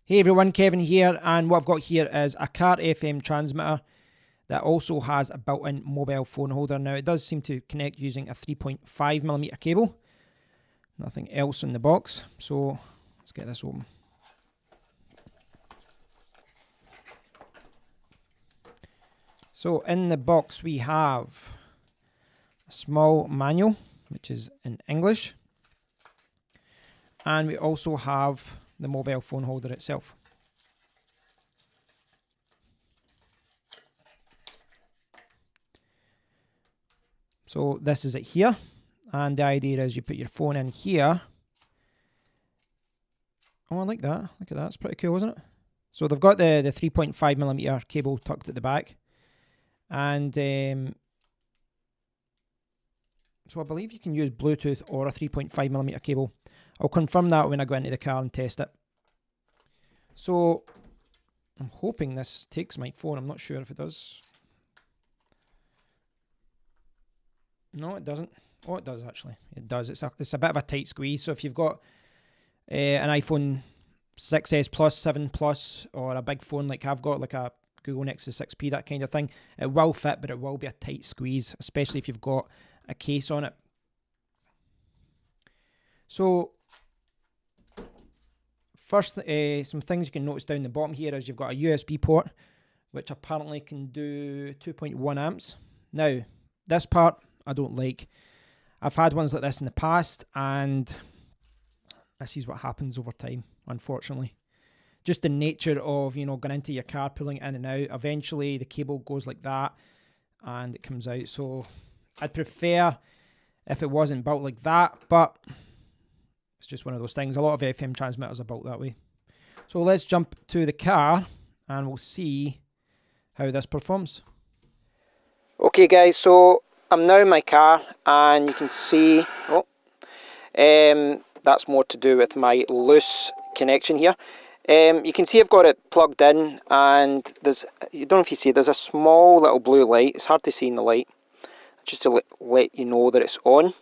Hey everyone, Kevin here, and what I've got here is a car FM transmitter that also has a built-in mobile phone holder. Now it does seem to connect using a 3.5mm cable, nothing else in the box, so let's get this open. So in the box we have a small manual, which is in English, and we also have the mobile phone holder itself. So this is it here, and the idea is you put your phone in here. Oh, I like that. Look at that. It's pretty cool, isn't it? So they've got the 3.5mm cable tucked at the back, and so I believe you can use Bluetooth or a 3.5mm cable. I'll confirm that when I go into the car and test it. So I'm hoping this takes my phone. I'm not sure if it does. No, it doesn't. Oh, it does actually. It does. It's a bit of a tight squeeze. So if you've got an iPhone 6s Plus, 7 Plus, or a big phone like I've got, like a Google Nexus 6P, that kind of thing, it will fit, but it will be a tight squeeze, especially if you've got a case on it. So first, some things you can notice down the bottom here is you've got a USB port, which apparently can do 2.1 amps. Now, this part I don't like. I've had ones like this in the past, and this is what happens over time, unfortunately. Just the nature of, you know, going into your car, pulling it in and out. Eventually, the cable goes like that, and it comes out. So I'd prefer if it wasn't built like that, but it's just one of those things. A lot of FM transmitters are built that way. So let's jump to the car, and we'll see how this performs. Okay, guys, so I'm now in my car, and you can see, that's more to do with my loose connection here. You can see I've got it plugged in, and you don't know if you see, there's a small little blue light. It's hard to see in the light, just to let you know that it's on.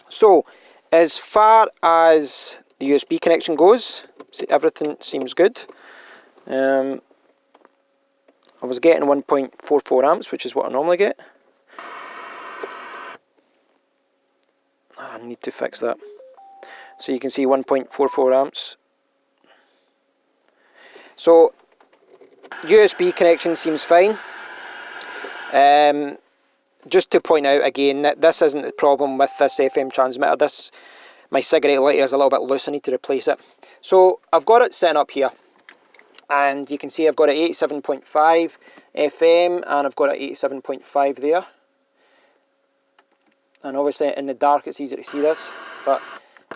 So, as far as the USB connection goes, everything seems good. I was getting 1.44 amps, which is what I normally get. I need to fix that. So you can see 1.44 amps. So USB connection seems fine. Just to point out again that this isn't the problem with this FM transmitter. My cigarette lighter is a little bit loose. I need to replace it. So I've got it set up here, and you can see I've got it 87.5 FM, and I've got it 87.5 there. And obviously in the dark it's easy to see this, but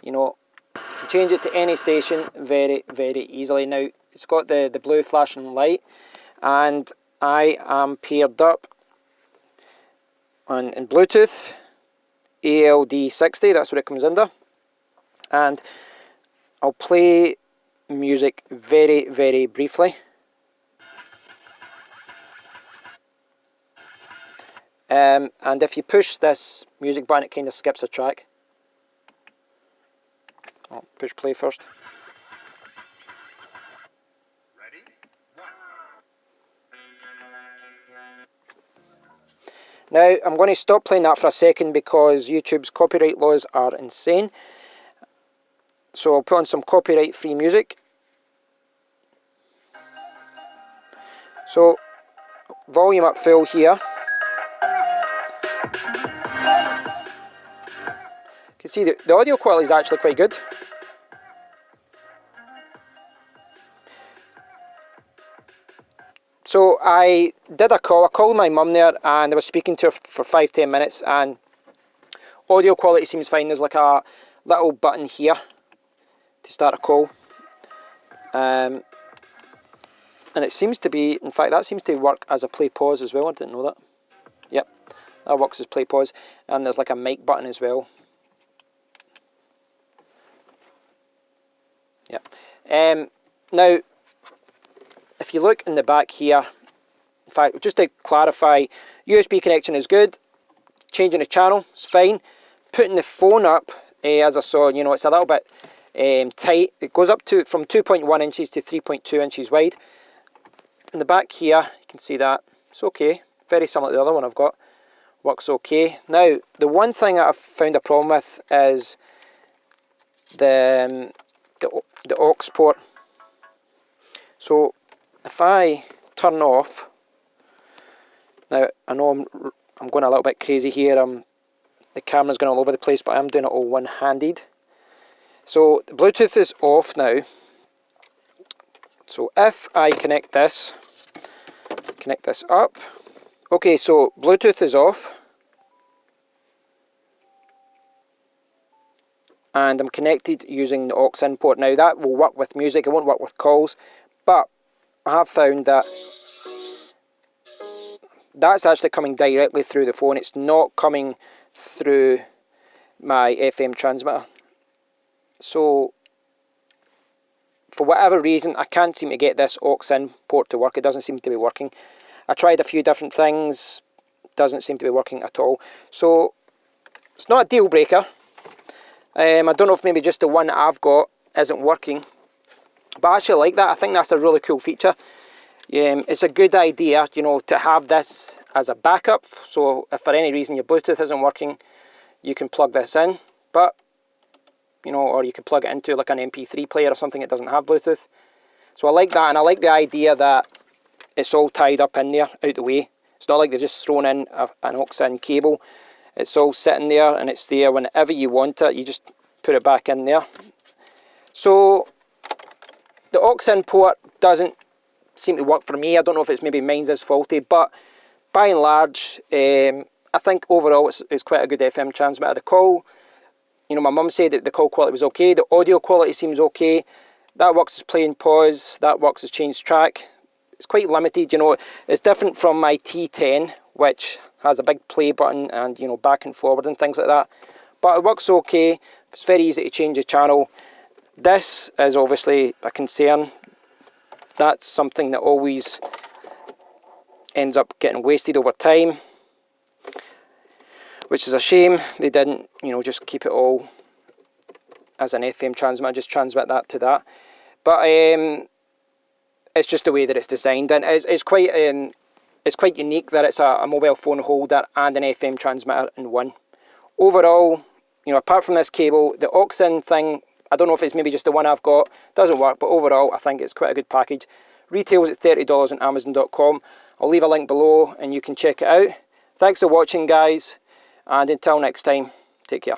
you know, you can change it to any station very, very easily. Now it's got the blue flashing light, and I am paired up in Bluetooth ALD 60, that's what it comes under, and I'll play music very, very briefly. And if you push this music button, it kind of skips a track. I'll push play first. Ready? Now, I'm going to stop playing that for a second because YouTube's copyright laws are insane. So I'll put on some copyright-free music. So, volume up full here. You can see the audio quality is actually quite good. So I did a call. I called my mum there, and I was speaking to her for 5-10 minutes, and audio quality seems fine. There's like a little button here to start a call, and it seems to be, in fact, that seems to work as a play pause as well. I didn't know that. Yep, that works as play pause, and there's like a mic button as well. Yep. Now, if you look in the back here, in fact, just to clarify, USB connection is good. Changing the channel is fine. Putting the phone up, as I saw, you know, it's a little bit tight. It goes up to from 2.1 inches to 3.2 inches wide. In the back here, you can see that it's okay. Very similar to the other one I've got. Works okay. Now, the one thing that I've found a problem with is the aux port. So if I turn off, now I know I'm going a little bit crazy here. The camera's going all over the place, but I'm doing it all one-handed. So the Bluetooth is off now. So if I connect this up. Okay, so Bluetooth is off. And I'm connected using the aux in port. Now that will work with music, it won't work with calls, but I have found that that's actually coming directly through the phone. It's not coming through my FM transmitter. So for whatever reason, I can't seem to get this aux in port to work. It doesn't seem to be working. I tried a few different things, doesn't seem to be working at all. So it's not a deal breaker. I don't know if maybe just the one that I've got isn't working, but I actually like that. I think that's a really cool feature. It's a good idea, you know, to have this as a backup. So if for any reason your Bluetooth isn't working, you can plug this in. But you know, or you could plug it into like an MP3 player or something that doesn't have Bluetooth. So I like that, and I like the idea that it's all tied up in there, out the way. It's not like they're just thrown in an aux-in cable. It's all sitting there, and it's there whenever you want it. You just put it back in there. So the aux-in port doesn't seem to work for me. I don't know if it's maybe mine's is faulty, but by and large, I think overall it's quite a good FM transmitter. The call, you know, my mum said that the call quality was okay. The audio quality seems okay. That works as play and pause. That works as change track. It's quite limited, you know. It's different from my T10, which has a big play button and, you know, back and forward and things like that. But it works okay. It's very easy to change the channel. This is obviously a concern. That's something that always ends up getting wasted over time, which is a shame. They didn't, you know, just keep it all as an FM transmitter, just transmit that to that. But it's just the way that it's designed, and it's quite unique that it's a mobile phone holder and an FM transmitter in one. Overall, you know, apart from this cable, the aux-in thing, I don't know if it's maybe just the one I've got, doesn't work, but overall I think it's quite a good package. Retails at $30 on Amazon.com. I'll leave a link below and you can check it out. Thanks for watching, guys, and until next time, take care.